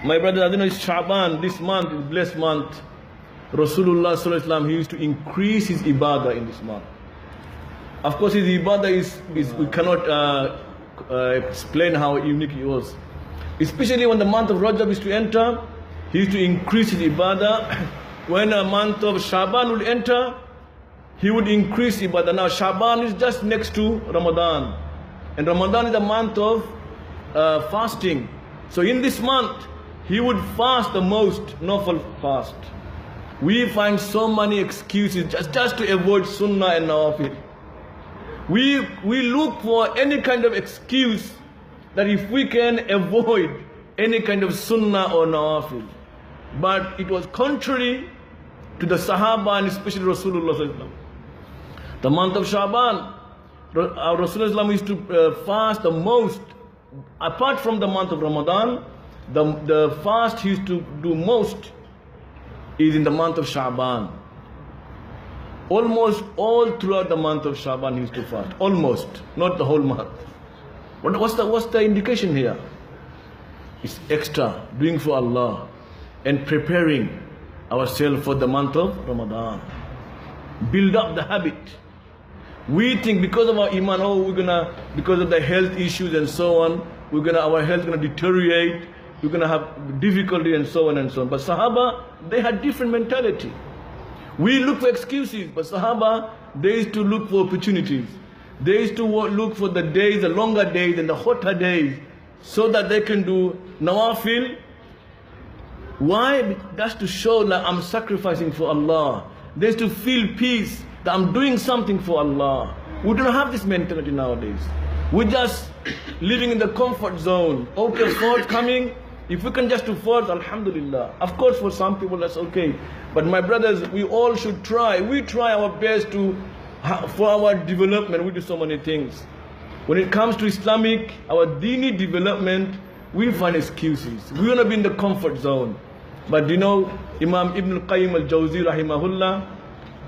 My brother, I don't know, it's Sha'ban, this month is blessed month. Rasulullah sallallahu alaihi wasallam, he used to increase his ibadah in this month. Of course, his ibadah is we cannot explain how unique it was. Especially when the month of Rajab is to enter, he used to increase his ibadah. When a month of Sha'ban would enter, he would increase ibadah. Now Sha'ban is just next to Ramadan, and Ramadan is a month of fasting. So in this month, he would fast the most, nafil fast. We find so many excuses just to avoid sunnah and nawafil. We look for any kind of excuse that if we can avoid any kind of sunnah or nawafil. But it was contrary to the Sahaba and especially Rasulullah sallallahu alaihi wasallam. The month of Sha'ban, our Rasulullah used to fast the most. Apart from the month of Ramadan, the fast he used to do most is in the month of Sha'ban. Almost all throughout the month of Sha'ban he used to fast. Almost, not the whole month. But what's the indication here? It's extra, doing for Allah and preparing ourselves for the month of Ramadan. Build up the habit. We think because of our iman, because of the health issues and so on, our health is gonna deteriorate, we're gonna have difficulty and so on and so on. But Sahaba, they had different mentality. We look for excuses, but Sahaba, they used to look for opportunities. They used to look for the days, the longer days and the hotter days, so that they can do nawafil. Why? That's to show that I'm sacrificing for Allah. They used to feel peace, that I'm doing something for Allah. We don't have this mentality nowadays. We're just living in the comfort zone. Okay, fault coming. If we can just do fault, alhamdulillah. Of course, for some people that's okay. But my brothers, we all should try. We try our best for our development. We do so many things. When it comes to Islamic, our dini development, we find excuses. We want to be in the comfort zone. But you know, Imam Ibn al-Qayyim al-Jawzi rahimahullah,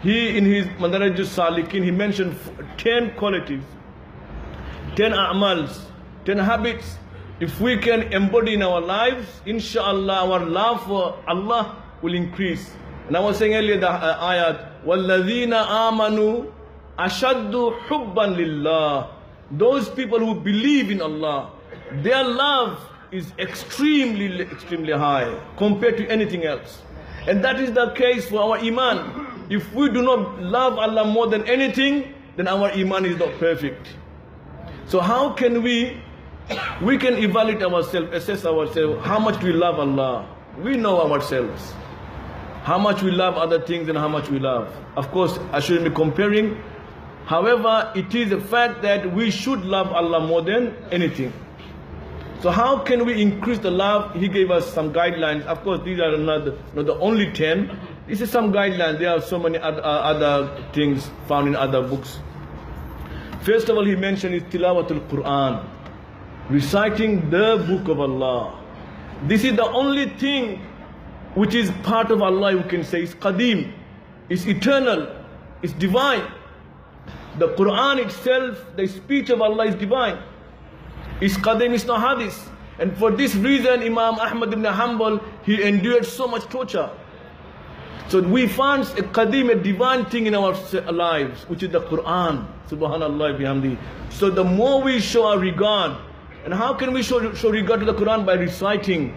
he in his Madaraj al-Salikin, he mentioned 10 qualities, 10 a'mals, 10 habits. If we can embody in our lives, inshallah, our love for Allah will increase. And I was saying earlier the ayat, وَالَّذِينَ آمَنُوا أَشَدُّ حُبًّا لِلَّهِ. Those people who believe in Allah, their love is extremely high compared to anything else. And that is the case for our iman. If we do not love Allah more than anything, then our iman is not perfect. So how can we can evaluate ourselves, assess ourselves, how much we love Allah. We know ourselves. How much we love other things and how much we love. Of course, I shouldn't be comparing. However, it is a fact that we should love Allah more than anything. So how can we increase the love? He gave us some guidelines. Of course, these are not the only 10. This is some guidelines. There are so many other things found in other books. First of all, he mentioned is tilawatul Quran, reciting the book of Allah. This is the only thing which is part of Allah, you can say. It's qadim, it's eternal, it's divine. The Quran itself, the speech of Allah is divine. It's qadim, it's not hadith. And for this reason, Imam Ahmad ibn Hanbal, he endured so much torture. So we find a qadim, a divine thing in our lives, which is the Quran. Subhanallah bihamdi. So the more we show our regard, and how can we show regard to the Quran? By reciting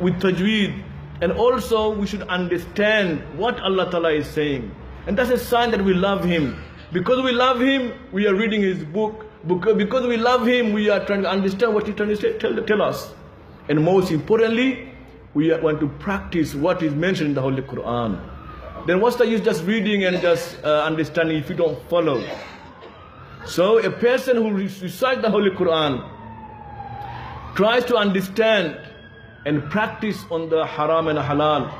with tajweed. And also we should understand what Allah Ta'ala is saying. And that's a sign that we love Him. Because we love Him, we are reading His book. Because we love Him, we are trying to understand what He's trying to tell us. And most importantly, we want to practice what is mentioned in the Holy Quran. Then what's the use just reading and just understanding if you don't follow? So a person who recites the Holy Quran tries to understand and practice on the haram and halal,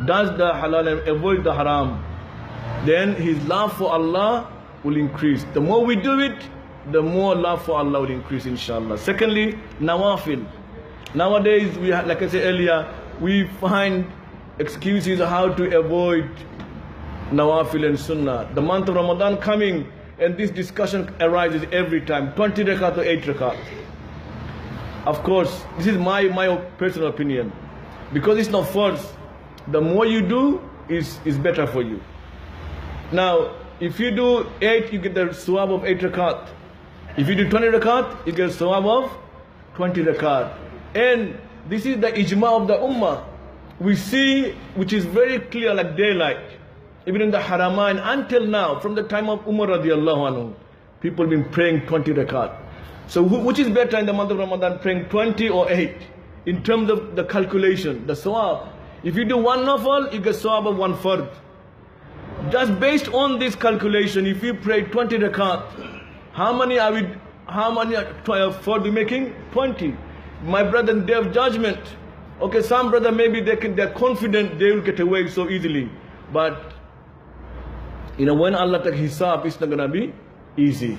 does the halal and avoid the haram, then his love for Allah will increase. The more we do it, the more love for Allah will increase, inshallah. Secondly, nawafil. Nowadays, like I said earlier, we find excuses how to avoid nawafil and sunnah. The month of Ramadan coming, and this discussion arises every time. 20 rakat or 8 rakat. Of course, this is my personal opinion. Because it's not force, the more you do is better for you. Now, if you do 8, you get the sawab of 8 rakat. If you do 20 rakat, you get the sawab of 20 rakat. And this is the ijma of the ummah. We see, which is very clear like daylight, even in the Haramain until now, from the time of Umar radiallahu anhu, people have been praying 20 rakat. So which is better in the month of Ramadan, praying 20 or 8? In terms of the calculation, the sawab. If you do one nafal, you get sawab of 1 fard. Just based on this calculation, if you pray 20 rakat, how many fard we making? 20. My brother, in day of judgment, okay, some brother maybe they're confident they will get away so easily, but when Allah take hisab, it's not gonna be easy.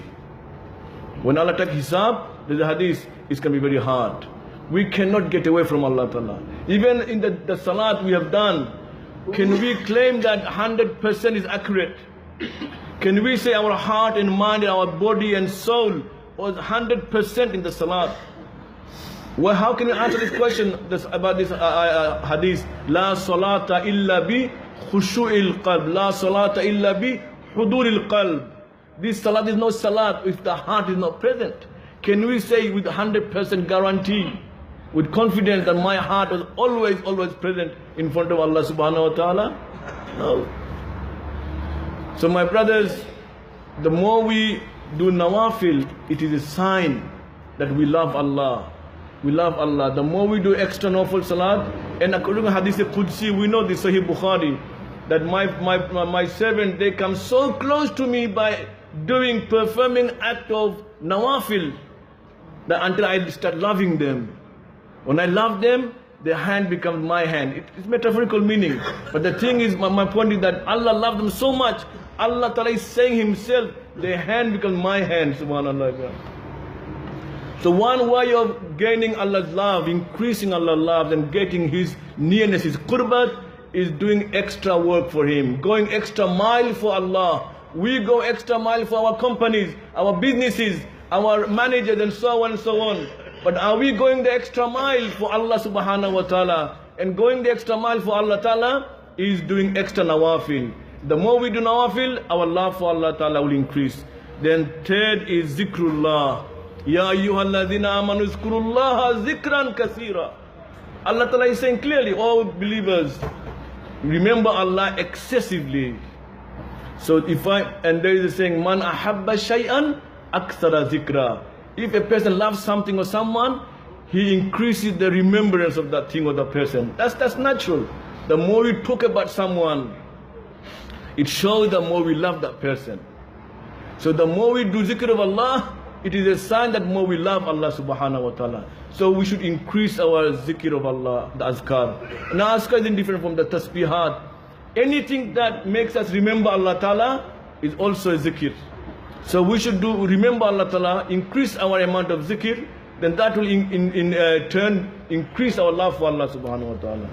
When Allah take hisab, there's a hadith, it's gonna be very hard. We cannot get away from Allah Ta'ala. Even in the salat we have done, can we claim that 100% is accurate? Can we say our heart and mind and our body and soul was 100% in the salat? Well, how can you answer this question about this hadith? La salata illa bi khushu'il qalb. La salata illa bi huduril qalb. This salat is not salat if the heart is not present. Can we say with 100% guarantee, with confidence, that my heart was always present in front of Allah subhanahu wa ta'ala? No. So my brothers, the more we do nawafil, it is a sign that we love Allah. We love Allah. The more we do extra nawafil salat, and according to Hadith Qudsi, we know the Sahih Bukhari, that my servant, they come so close to me by performing act of nawafil, that until I start loving them. When I love them, their hand becomes my hand. It's metaphorical meaning. But the thing is, my point is that Allah loved them so much. Allah Ta'ala is saying Himself, their hand becomes my hand, subhanAllah. So one way of gaining Allah's love, increasing Allah's love and getting His nearness, His qurbat, is doing extra work for Him, going extra mile for Allah. We go extra mile for our companies, our businesses, our managers and so on and so on. But are we going the extra mile for Allah subhanahu wa ta'ala? And going the extra mile for Allah ta'ala is doing extra nawafil. The more we do nawafil, our love for Allah ta'ala will increase. Then third is zikrullah. Ya ayyuhalladhina amanu zkurullaha zikran kaseera. Allah ta'ala is saying clearly, all believers, remember Allah excessively. So and there is a saying, man ahabba shay'an akthara zikra. If a person loves something or someone, he increases the remembrance of that thing or that person. That's natural. The more we talk about someone, it shows the more we love that person. So the more we do zikr of Allah, it is a sign that more we love Allah subhanahu wa ta'ala. So we should increase our zikr of Allah, the azkar. Now azkar is different from the tasbihat. Anything that makes us remember Allah ta'ala is also a zikr. So we should remember Allah ta'ala, increase our amount of zikr, then that will in turn increase our love for Allah subhanahu wa ta'ala.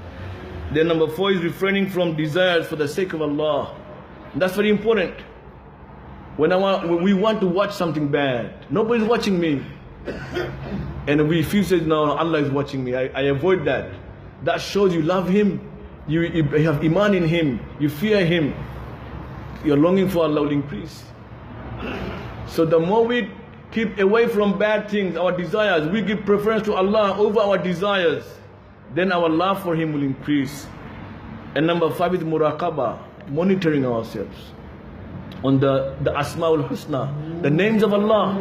Then number 4 is refraining from desires for the sake of Allah. That's very important. When we want to watch something bad, nobody's watching me, and we feel says, no, Allah is watching me, I avoid that. That shows you love Him, you have iman in Him, you fear Him, your longing for Allah will increase. So the more we keep away from bad things, our desires, we give preference to Allah over our desires, then our love for Him will increase. And number 5 is muraqabah, monitoring ourselves on the Asma'ul Husna, the names of Allah.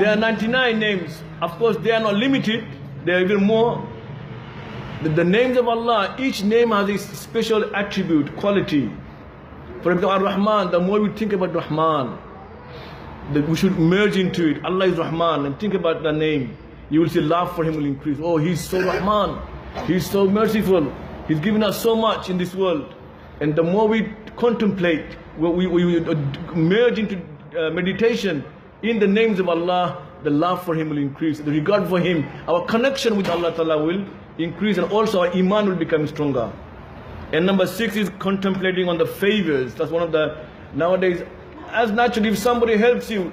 There are 99 names. Of course, they are not limited. There are even more. The names of Allah, each name has a special attribute, quality. For example, Ar-Rahman, the more we think about Rahman, we should merge into it. Allah is Rahman, and think about the name. You will see love for Him will increase. Oh, He's so Rahman. He's so merciful. He's given us so much in this world. And the more we contemplate, we merge into meditation in the names of Allah, the love for Him will increase. The regard for Him, our connection with Allah Ta'ala will increase, and also our iman will become stronger. And number 6 is contemplating on the favors. That's one of the, nowadays, as naturally, if somebody helps you,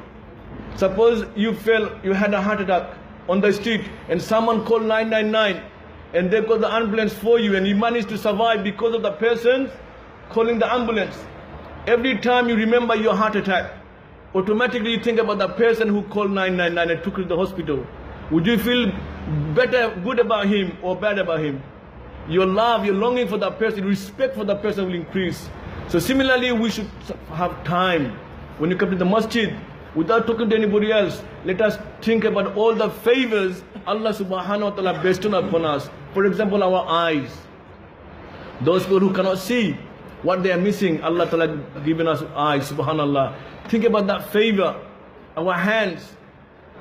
suppose you had a heart attack, on the street and someone called 999 and they got the ambulance for you and you managed to survive because of the person calling the ambulance. Every time you remember your heart attack, automatically you think about the person who called 999 and took you to the hospital. Would you feel good about him or bad about him? Your love, your longing for that person, respect for that person will increase. So similarly, we should have time when you come to the masjid, without talking to anybody else, let us think about all the favors Allah subhanahu wa ta'ala bestowed upon us. For example, our eyes. Those people who cannot see what they are missing, Allah ta'ala given us eyes, subhanallah. Think about that favor. Our hands,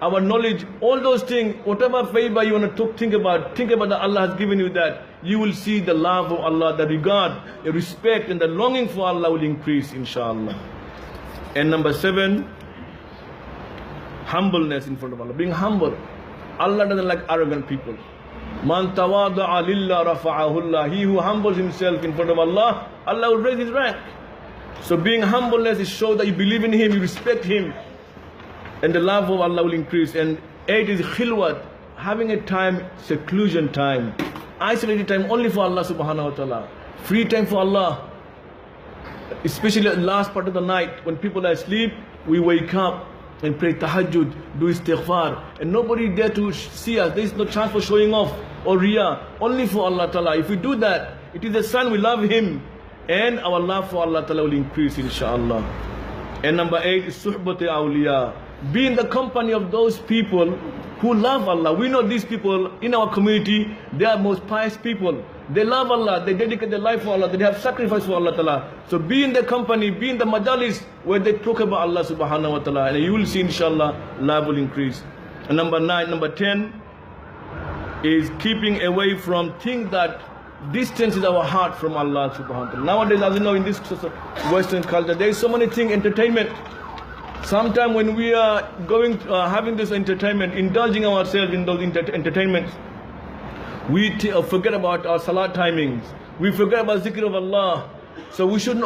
our knowledge, all those things, whatever favor you want to think about that Allah has given you that. You will see the love of Allah, the regard, the respect and the longing for Allah will increase, inshallah. And number 7, humbleness in front of Allah. Being humble. Allah doesn't like arrogant people. Man tawada'a lillah rafa'ahullah. He who humbles himself in front of Allah, Allah will raise his rank. So being humbleness is show that you believe in Him, you respect Him, and the love of Allah will increase. And 8 is khilwat, having a time, seclusion time, isolated time only for Allah subhanahu wa ta'ala. Free time for Allah. Especially at the last part of the night when people are asleep, we wake up and pray tahajjud, do istighfar, and nobody dare to see us. There is no chance for showing off or riyah, only for Allah ta'ala. If we do that, it is a sign we love Him, and our love for Allah ta'ala will increase, inshallah. And number 8 is suhbati awliya. Be in the company of those people who love Allah. We know these people in our community, they are most pious people. They love Allah, they dedicate their life for Allah, they have sacrifice for Allah ta'ala. So be in the company, be in the majalis where they talk about Allah subhanahu wa ta'ala, and you will see, inshallah, love will increase. And number 10 is keeping away from things that distances our heart from Allah subhanahu wa ta'ala. Nowadays, as you know, in this Western culture, there is so many things, entertainment. Sometimes when we are going, having this entertainment, indulging ourselves in those entertainments, we forget about our salat timings. We forget about zikr of Allah. So we should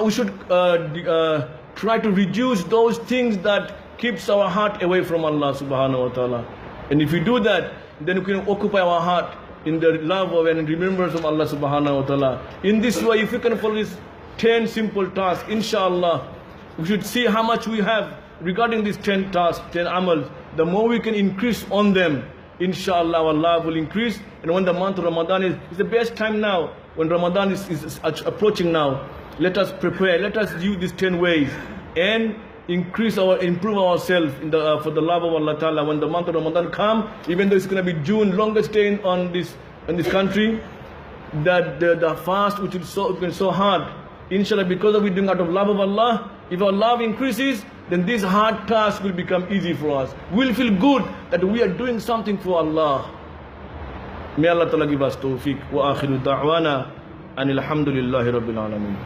try to reduce those things that keeps our heart away from Allah subhanahu wa ta'ala. And if we do that, then we can occupy our heart in the love of and remembrance of Allah subhanahu wa ta'ala. In this way, if we can follow these 10 simple tasks, inshallah, we should see how much we have regarding these 10 tasks, 10 amals. The more we can increase on them, inshallah, our love will increase. And when the month of Ramadan is the best time now, when Ramadan is approaching now, let us prepare, let us use these 10 ways and improve ourselves for the love of Allah Ta'ala. When the month of Ramadan come, even though it's going to be June, longest day in this country, that the fast which is so hard, inshallah, because of it doing out of love of Allah, if our love increases, then this hard task will become easy for us. We'll feel good that we are doing something for Allah. May Allah Ta'ala give us tawfiq. Wa akhiru da'wana anil hamdulillahi rabbil alameen.